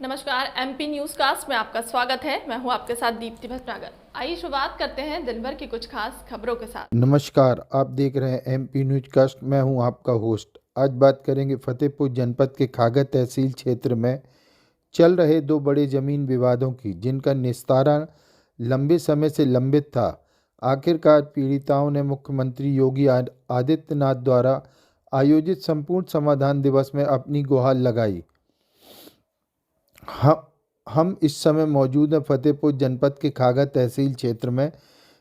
नमस्कार, MP news cast में आपका स्वागत है। मैं हूं आपके साथ दीप्ति भटनागर। आइए शुरुआत करते हैं दिन भर की कुछ खास खबरों के साथ। नमस्कार, आप देख रहे हैं एमपी न्यूज कास्ट। मैं हूं आपका होस्ट। आज बात करेंगे फतेहपुर जनपद के खागा तहसील क्षेत्र में चल रहे दो बड़े जमीन विवादों की, जिनका निस्तारण लंबे समय से लंबित था। आखिरकार पीड़िताओं ने मुख्यमंत्री योगी आदित्यनाथ द्वारा आयोजित संपूर्ण समाधान दिवस में अपनी गुहार लगाई। हम इस समय मौजूद हैं फतेहपुर जनपद के खागा तहसील क्षेत्र में,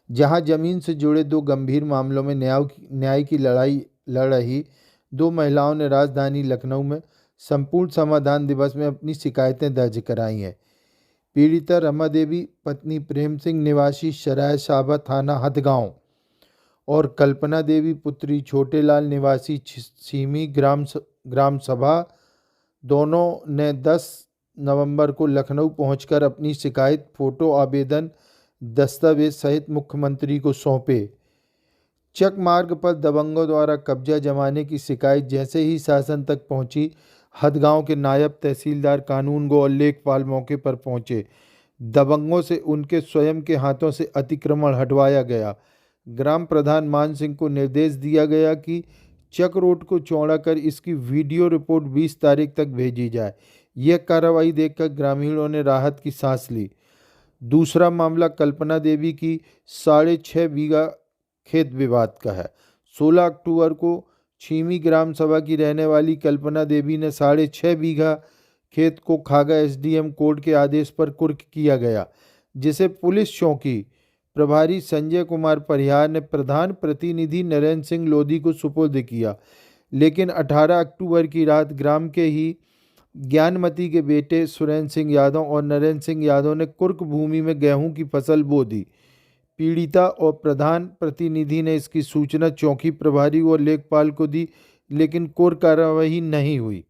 जहां जमीन से जुड़े दो गंभीर मामलों में न्याय की लड़ाई लड़ रही दो महिलाओं ने राजधानी लखनऊ में संपूर्ण समाधान दिवस में अपनी शिकायतें दर्ज कराई हैं। पीड़िता रमा देवी पत्नी प्रेम सिंह निवासी सराय साबा थाना हथगांव और कल्पना देवी पुत्री छोटेलाल निवासी सीमी ग्राम सभा दोनों ने 10 नवंबर को लखनऊ पहुंचकर अपनी शिकायत, फोटो आवेदन, दस्तावेज सहित मुख्यमंत्री को सौंपे। चक मार्ग पर दबंगों द्वारा कब्जा जमाने की शिकायत जैसे ही शासन तक पहुंची, हथगांव के नायब तहसीलदार कानून गो और लेखपाल मौके पर पहुंचे। दबंगों से उनके स्वयं के हाथों से अतिक्रमण हटवाया गया। ग्राम प्रधान मान सिंह को निर्देश दिया गया कि चक रोड को चौड़ा कर इसकी वीडियो रिपोर्ट 20 तारीख तक भेजी जाए। यह कार्रवाई देखकर ग्रामीणों ने राहत की सांस ली। दूसरा मामला कल्पना देवी की 6.5 बीघा खेत विवाद का है। 16 अक्टूबर को छीमी ग्राम सभा की रहने वाली कल्पना देवी ने 6.5 बीघा खेत को खागा एसडीएम कोर्ट के आदेश पर कुर्क किया गया, जिसे पुलिस चौकी प्रभारी संजय कुमार परिहार ने प्रधान प्रतिनिधि नरेंद्र सिंह लोधी को सुपुर्द किया। लेकिन 18 अक्टूबर की रात ग्राम के ही ज्ञानमती के बेटे सुरेंद्र सिंह यादव और नरेंद्र सिंह यादव ने कुर्क भूमि में गेहूं की फसल बो दी। पीड़िता और प्रधान प्रतिनिधि ने इसकी सूचना चौकी प्रभारी और लेखपाल को दी, लेकिन कोई कार्रवाई नहीं हुई।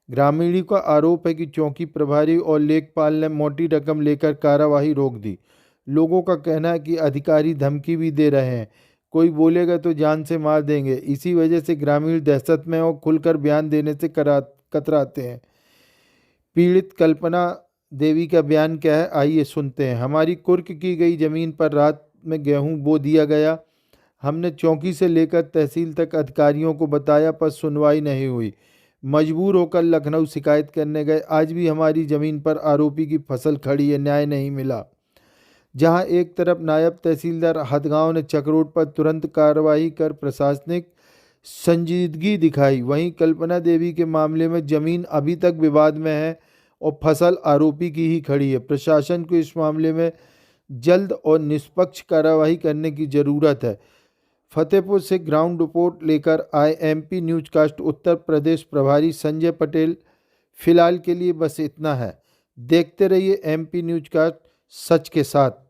ग्रामीणों का आरोप है कि चौकी प्रभारी और लेखपाल ने मोटी रकम लेकर कार्यवाही रोक दी। लोगों का कहना है कि अधिकारी धमकी भी दे रहे हैं, कोई बोलेगा तो जान से मार देंगे। इसी वजह से ग्रामीण दहशत में और खुलकर बयान देने से कतराते हैं। पीड़ित कल्पना देवी का बयान क्या है, आइए सुनते हैं। हमारी कुर्क की गई जमीन पर रात में गेहूं बो दिया गया। हमने चौकी से लेकर तहसील तक अधिकारियों को बताया, पर सुनवाई नहीं हुई। मजबूर होकर लखनऊ शिकायत करने गए। आज भी हमारी जमीन पर आरोपी की फसल खड़ी है, न्याय नहीं मिला। जहां एक तरफ नायब तहसीलदार हथगांव ने चकरोट पर तुरंत कार्रवाई कर प्रशासनिक संजीदगी दिखाई, वहीं कल्पना देवी के मामले में जमीन अभी तक विवाद में है और फसल आरोपी की ही खड़ी है। प्रशासन को इस मामले में जल्द और निष्पक्ष कार्रवाई करने की जरूरत है। फतेहपुर से ग्राउंड रिपोर्ट लेकर आए MP news cast Uttar Pradesh प्रभारी संजय पटेल। फिलहाल के लिए बस इतना है। देखते रहिए एमपी न्यूज कास्ट सच के साथ।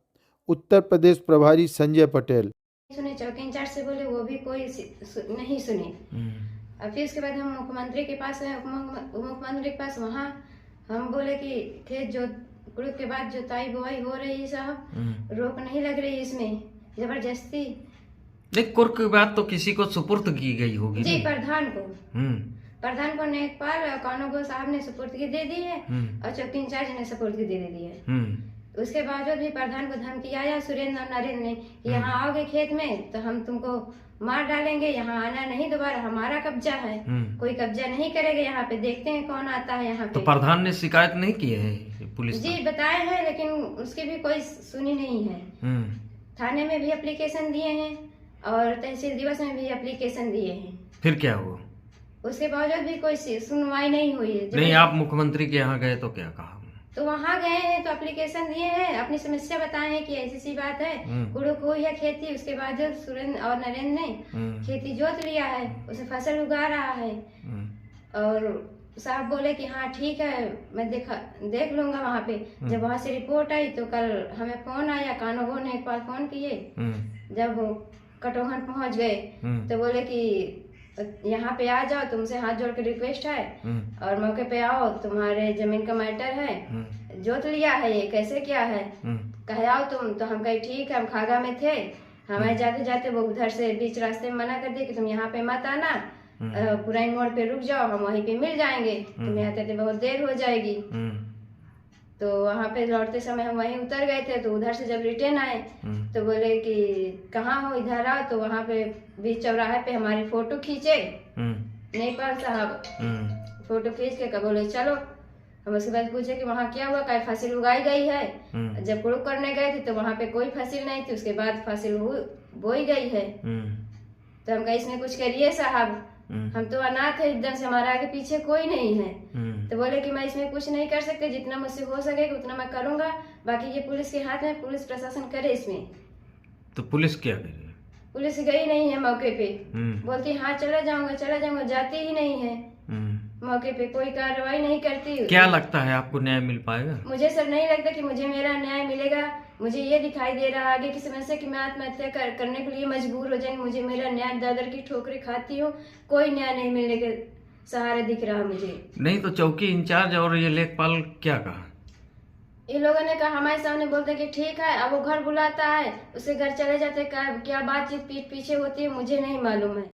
उत्तर प्रदेश प्रभारी संजय पटेल। सुने, चौकी इंचार्ज से बोले, वो भी कोई नहीं सुने। और फिर उसके बाद हम मुख्यमंत्री के पास गए। मुख्यमंत्री के पास वहाँ हम बोले कि खेत जो कुड़क के बाद जोताई बुआई हो रही है साहब, रोक नहीं लग रही इसमें, जबरदस्ती। देख, कुर्क के बाद तो किसी को सुपुर्द की गई होगी जी, प्रधान को नेकपाल और कानूगो साहब ने सुपुर्दगी दे दी है और चौकी इंचार्ज ने सुपुर्दगी दे दी है। उसके बावजूद भी प्रधान को धमकी आया सुरेंद्र और नरेंद्र ने कि यहाँ आओगे खेत में तो हम तुमको मार डालेंगे, यहाँ आना नहीं दोबारा, हमारा कब्जा है, कोई कब्जा नहीं करेगा यहाँ पे, देखते हैं कौन आता है यहाँ पे। तो प्रधान ने शिकायत नहीं की है पुलिस? जी, बताए हैं, लेकिन उसकी भी कोई सुनी नहीं है। थाने में भी एप्लीकेशन दिए हैं और तहसील दिवस में भी एप्लीकेशन दिए हैं। फिर क्या हुआ? उसके बावजूद भी कोई सुनवाई नहीं हुई है। नहीं, आप मुख्यमंत्री के यहाँ गए तो क्या कहा? तो वहाँ गए हैं तो एप्लीकेशन दिए हैं, अपनी समस्या बताए हैं कि ऐसी सी बात है, कुड़क हुई है खेती। उसके बाद जो सुरेंद्र और नरेंद्र ने खेती जोत लिया है, उसे फसल उगा रहा है। और साहब बोले कि हाँ ठीक है, मैं देख लूंगा वहाँ पे। जब वहाँ से रिपोर्ट आई तो कल हमें फोन आया, कानूगो ने एक बार फोन किए। जब कटोहन पहुँच गए तो बोले कि यहाँ पे आ जाओ, तुमसे हाथ जोड़ के रिक्वेस्ट है और मौके पे आओ, तुम्हारे जमीन का मैटर है, जोत लिया है, ये कैसे क्या है, कहे आओ तुम। तो हम कहे ठीक है, हम खागा में थे, हमें जाते जाते वो उधर से बीच रास्ते में मना कर दिए कि तुम यहाँ पे मत आना, पुरानी मोड़ पे रुक जाओ, हम वहीं पे मिल जाएंगे, तुम्हें आते थे बहुत देर हो जाएगी। तो वहाँ पे लौटते समय हम वहीं उतर गए थे। तो उधर से जब रिटर्न आए तो बोले कि कहाँ हो, इधर आओ। तो वहाँ पे बीच चौराहे पे हमारी फोटो खींचे नेपाल साहब, फोटो खींच के बोले चलो। हम उसके बाद पूछे कि वहाँ क्या हुआ, क्या फसल उगाई गई है। जब कुड़ुक करने गए थे तो वहाँ पे कोई फसल नहीं थी, उसके बाद फसल बोई गई है। तो हम कहे इसमें कुछ करिए साहब, हम तो अनाथ है एकदम से, हमारा आगे पीछे कोई नहीं है। तो बोले कि मैं इसमें कुछ नहीं कर सकते, जितना मुझसे हो सकेगा उतना मैं करूंगा, बाकी ये पुलिस के हाथ में, पुलिस प्रशासन करे इसमें। तो पुलिस क्या करे? पुलिस गई नहीं है मौके पे, बोलती हाँ चला जाऊंगा, जाती ही नहीं है मौके पे, कोई कार्रवाई नहीं करती। क्या लगता है आपको न्याय मिल पाएगा? मुझे सर नहीं लगता कि मुझे मेरा न्याय मिलेगा। मुझे ये दिखाई दे रहा आगे की समस्या कि मैं आत्महत्या करने के लिए मजबूर हो जाएंगे। मुझे मेरा न्याय दर की ठोकरें खाती हूँ, कोई न्याय नहीं मिलने के सहारे दिख रहा मुझे। नहीं तो चौकी इंचार्ज और ये लेखपाल क्या कहा? इन लोगों ने कहा, हमारे सामने बोलते कि ठीक है, अब वो घर बुलाता है, उसके घर चले जाते, क्या बातचीत पीठ पीछे होती है मुझे नहीं मालूम है।